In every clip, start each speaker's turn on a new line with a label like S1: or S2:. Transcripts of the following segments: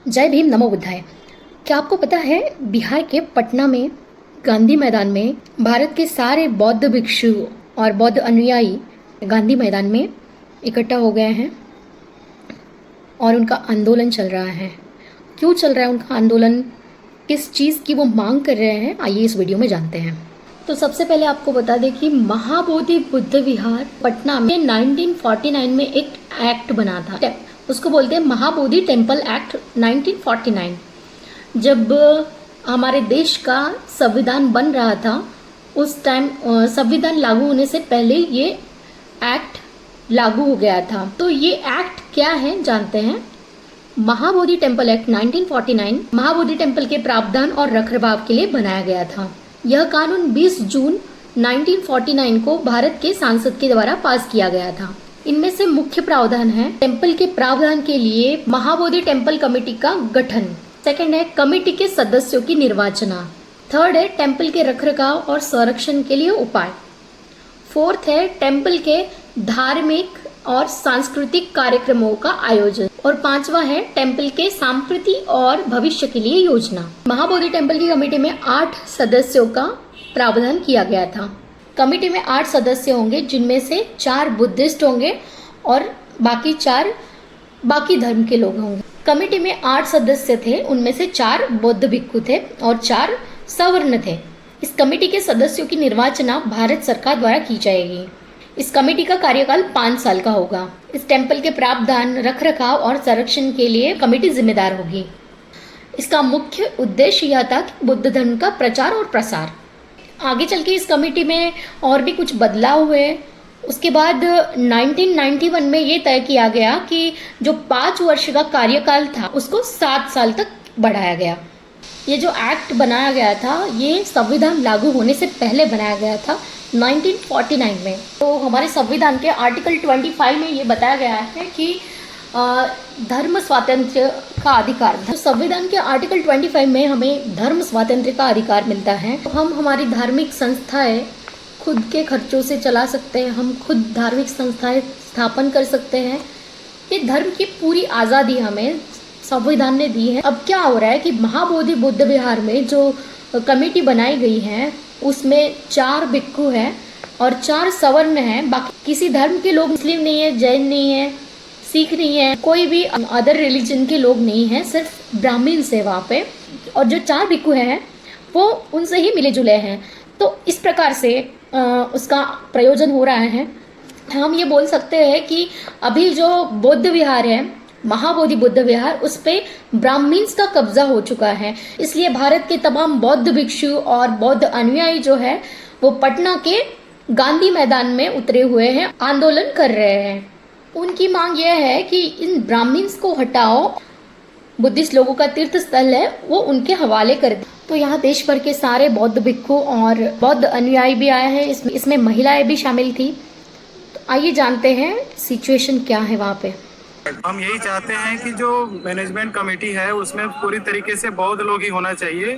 S1: जय भीम नमो बुद्धाय। क्या आपको पता है बिहार के पटना में गांधी मैदान में भारत के सारे बौद्ध भिक्षु और बौद्ध अनुयायी गांधी मैदान में इकट्ठा हो गए हैं और उनका आंदोलन चल रहा है। क्यों चल रहा है उनका आंदोलन, किस चीज़ की वो मांग कर रहे हैं, आइए इस वीडियो में जानते हैं। तो सबसे पहले आपको बता दें कि महाबोधि बुद्ध विहार पटना में 1949 में एक एक्ट बना था, उसको बोलते हैं महाबोधि टेम्पल एक्ट 1949। जब हमारे देश का संविधान बन रहा था उस टाइम संविधान लागू होने से पहले ये एक्ट लागू हो गया था। तो ये एक्ट क्या है जानते हैं। Mahabodhi temple act 1949 Mahabodhi temple के प्रावधान और रखरखाव के लिए बनाया गया था। यह कानून 20 जून 1949 को भारत के सांसद के द्वारा पास किया गया था। इनमें से मुख्य प्रावधान है टेम्पल के प्रावधान के लिए महाबोधि टेम्पल कमेटी का गठन। सेकंड है कमेटी के सदस्यों की निर्वाचना। थर्ड है टेम्पल के रखरखाव और संरक्षण के लिए उपाय। फोर्थ है टेम्पल के धार्मिक और सांस्कृतिक कार्यक्रमों का आयोजन। और पांचवा है टेम्पल के सांप्रति और भविष्य के लिए योजना। महाबोधि टेम्पल की कमेटी में 8 सदस्यों का प्रावधान किया गया था। कमेटी में 8 सदस्य होंगे, जिनमें से 4 बुद्धिस्ट होंगे और बाकी 4 बाकी धर्म के लोग होंगे। कमेटी में 8 सदस्य थे, उनमें से 4 बौद्ध भिक्षु थे और 4 सवर्ण थे। इस कमेटी के सदस्यों की निर्वाचना भारत सरकार द्वारा की जाएगी। इस कमेटी का कार्यकाल 5 साल का होगा। इस टेम्पल के प्रावधान, रखरखाव और संरक्षण के लिए कमेटी जिम्मेदार होगी। इसका मुख्य उद्देश्य यह था कि बुद्ध धर्म का प्रचार और प्रसार। आगे चल के इस कमेटी में और भी कुछ बदलाव हुए। उसके बाद 1991 में ये तय किया गया कि जो 5 वर्ष का कार्यकाल था उसको 7 साल तक बढ़ाया गया। ये जो एक्ट बनाया गया था ये संविधान लागू होने से पहले बनाया गया था 1949 में। तो हमारे संविधान के आर्टिकल 25 में ये बताया गया है कि धर्म स्वातंत्र्य का अधिकार। तो संविधान के आर्टिकल 25 में हमें धर्म स्वातंत्र्य का अधिकार मिलता है। तो हम हमारी धार्मिक संस्थाएं खुद के खर्चों से चला सकते हैं, हम खुद धार्मिक संस्थाएं स्थापन कर सकते हैं। ये धर्म की पूरी आज़ादी हमें संविधान ने दी है। अब क्या हो रहा है कि महाबोधि बुद्ध विहार में जो कमेटी बनाई गई है उसमें 4 भिक्षु हैं और 4 सवर्ण हैं। बाकी किसी धर्म के लोग, मुस्लिम नहीं है, जैन नहीं है, सिख नहीं है, कोई भी अदर रिलीजन के लोग नहीं हैं, सिर्फ ब्राह्मण से वहाँ पे। और जो 4 भिक्षु हैं वो उनसे ही मिले जुले हैं। तो इस प्रकार से उसका प्रयोजन हो रहा है। हम ये बोल सकते हैं कि अभी जो बौद्ध विहार है, महाबोधि बुद्ध विहार, उस पे ब्राह्मण्स का कब्जा हो चुका है। इसलिए भारत के तमाम बौद्ध भिक्षु और बौद्ध अनुयायी जो है वो पटना के गांधी मैदान में उतरे हुए हैं, आंदोलन कर रहे हैं। उनकी मांग यह है कि इन ब्राह्मण्स को हटाओ, बुद्धिस्ट लोगों का तीर्थ स्थल है वो उनके हवाले कर दे। तो यहाँ देश भर के सारे बौद्ध भिक्षु और बौद्ध अनुयायी भी आए हैं, इसमें महिलाएं भी शामिल थी। तो आइए जानते हैं सिचुएशन क्या है वहाँ पे।
S2: हम यही चाहते हैं कि जो मैनेजमेंट कमेटी है उसमें पूरी तरीके से बौद्ध लोग ही होना चाहिए।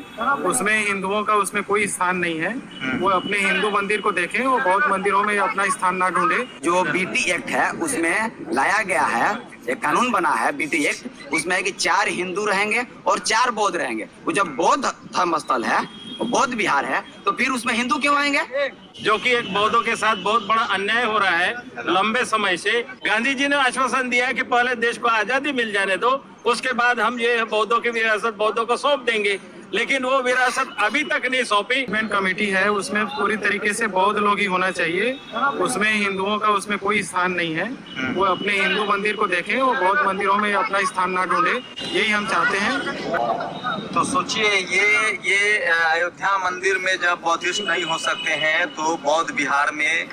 S2: उसमें हिंदुओं का उसमें कोई स्थान नहीं है। वो अपने हिंदू मंदिर को देखें, वो बौद्ध मंदिरों में अपना स्थान ना ढूंढे।
S3: जो बीटी एक्ट है उसमें लाया गया है, एक कानून बना है बीटी एक्ट, उसमें है कि 4 हिंदू रहेंगे और 4 बौद्ध रहेंगे। वो जब बौद्ध धर्म स्थल है, बौद्ध विहार है, तो फिर उसमें हिंदू क्यों आएंगे?
S2: जो कि एक बौद्धों के साथ बहुत बड़ा अन्याय हो रहा है लंबे समय से। गांधी जी ने आश्वासन दिया है कि पहले देश को आजादी मिल जाने दो, उसके बाद हम ये बौद्धों की विरासत बौद्धों को सौंप देंगे, लेकिन वो विरासत अभी तक नहीं सौंपी। मैनेजमेंट कमेटी है उसमें पूरी तरीके से बौद्ध लोग ही होना चाहिए। उसमें हिंदुओं का उसमें कोई स्थान नहीं है। वो अपने हिंदू मंदिर को देखें, वो बौद्ध मंदिरों में अपना स्थान ना ढूंढे, यही हम चाहते हैं।
S4: तो सोचिए ये अयोध्या मंदिर में जब बौद्धिस्ट नहीं हो सकते हैं तो बौद्ध विहार में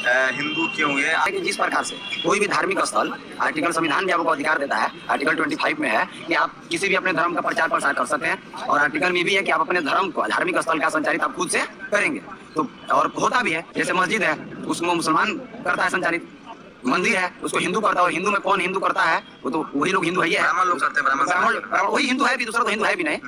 S4: हिंदू क्यों हुए?
S3: जिस प्रकार से कोई भी धार्मिक स्थल, आर्टिकल संविधान भी आपको अधिकार देता है, आर्टिकल 25 में है कि आप किसी भी अपने धर्म का प्रचार प्रसार कर सकते हैं। और आर्टिकल में भी है कि आप अपने धर्म को, धार्मिक स्थल का संचालित आप खुद से करेंगे। तो और होता भी है, जैसे मस्जिद है उसको मुसलमान करता है संचालित, मंदिर है उसको हिंदू करता है। और हिंदू में कौन हिंदू करता है? वो तो वही लोग हिंदू है,
S4: ब्राह्मण लोग करते हैं।
S3: वही हिंदू है भी, दूसरा तो हिंदू है भी नहीं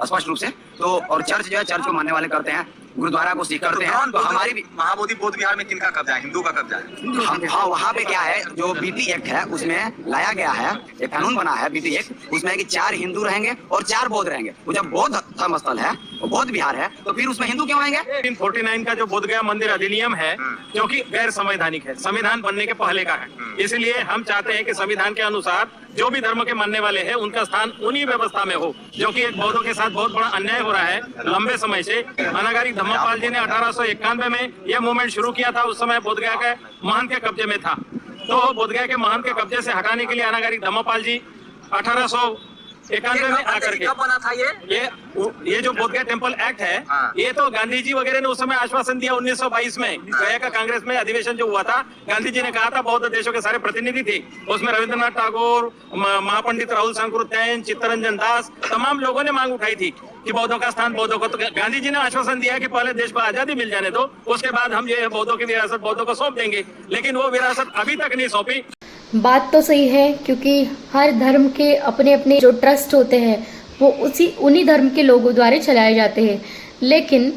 S3: स्पष्ट रूप से। तो और चर्च जो है, चर्च को मानने वाले करते हैं, गुरुद्वारा को सिख करते हैं। तो हमारी भी
S4: महाबोधि बौद्ध विहार में किनका कब्जा है? हिंदू का कब्जा है।
S3: हम हाँ, वहाँ पे क्या है, जो बीटी एक्ट है उसमें लाया गया है, एक कानून बना है बीटी एक्ट, उसमें है कि 4 हिंदू रहेंगे और 4 बौद्ध रहेंगे। वो जब बौद्ध धर्म स्थल है, वो बौद्ध विहार है, तो फिर उसमें हिंदू क्यों आएंगे?
S2: 1949 का जो बोध गया मंदिर अधिनियम है, जो कि गैर संवैधानिक है, संविधान बनने के पहले का है, इसलिए हम चाहते हैं कि संविधान के अनुसार जो भी धर्म के मानने वाले हैं उनका स्थान उन्हीं व्यवस्था में हो, जो कि एक बौद्धों के साथ बहुत बड़ा अन्याय हो रहा है लंबे समय से। अनागारी धम्मपाल जी ने 1891 में यह मूवमेंट शुरू किया था, उस समय बोध गया के महंत के कब्जे में था। तो बोध गया के महंत के कब्जे से हटाने के लिए अनागारी धम्मपाल जी 1891 में आकर के
S4: कब बना था
S2: ये जो बोध गया टेम्पल एक्ट है, ये तो गांधी जी वगैरह ने उस समय आश्वासन दिया 1922 में गया का कांग्रेस में अधिवेशन जो हुआ था। गांधी जी ने कहा था बौद्ध देशों के सारे प्रतिनिधि थे, उसमें रविंद्रनाथ टैगोर, महापंडित राहुल शंकरतैन, चित्तरंजन दास, तमाम लोगों ने मांग उठाई थी कि बौद्धों का स्थान बौद्धों को। तो गांधी जी ने आश्वासन दिया कि पहले देश को आजादी मिल जाने दो, उसके बाद हम ये बौद्धों की विरासत बौद्धों को सौंप देंगे, लेकिन वो विरासत अभी तक नहीं सौंपी।
S1: बात तो सही है, क्योंकि हर धर्म के अपने अपने जो ट्रस्ट होते हैं वो उन्हीं धर्म के लोगों द्वारा चलाए जाते हैं। लेकिन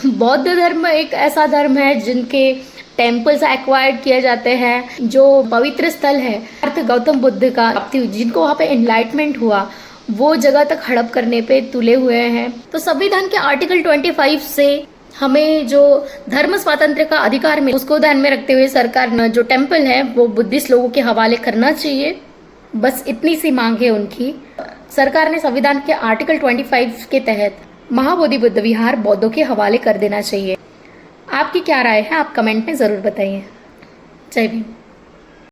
S1: बौद्ध धर्म एक ऐसा धर्म है जिनके टेम्पल्स एक्वायर्ड किए जाते हैं, जो पवित्र स्थल है गौतम बुद्ध का, जिनको वहाँ पे एनलाइटमेंट हुआ, वो जगह तक हड़प करने पे तुले हुए हैं। तो संविधान के आर्टिकल 25 से हमें जो धर्म स्वातंत्र्य का अधिकार में, उसको ध्यान में रखते हुए सरकार ने जो टेम्पल है वो बुद्धिस्ट लोगों के हवाले करना चाहिए। बस इतनी सी मांग है उनकी। सरकार ने संविधान के आर्टिकल 25 के तहत महाबोधि बुद्ध विहार बौद्धों के हवाले कर देना चाहिए। आपकी क्या राय है, आप कमेंट में ज़रूर बताइए। जय भीम।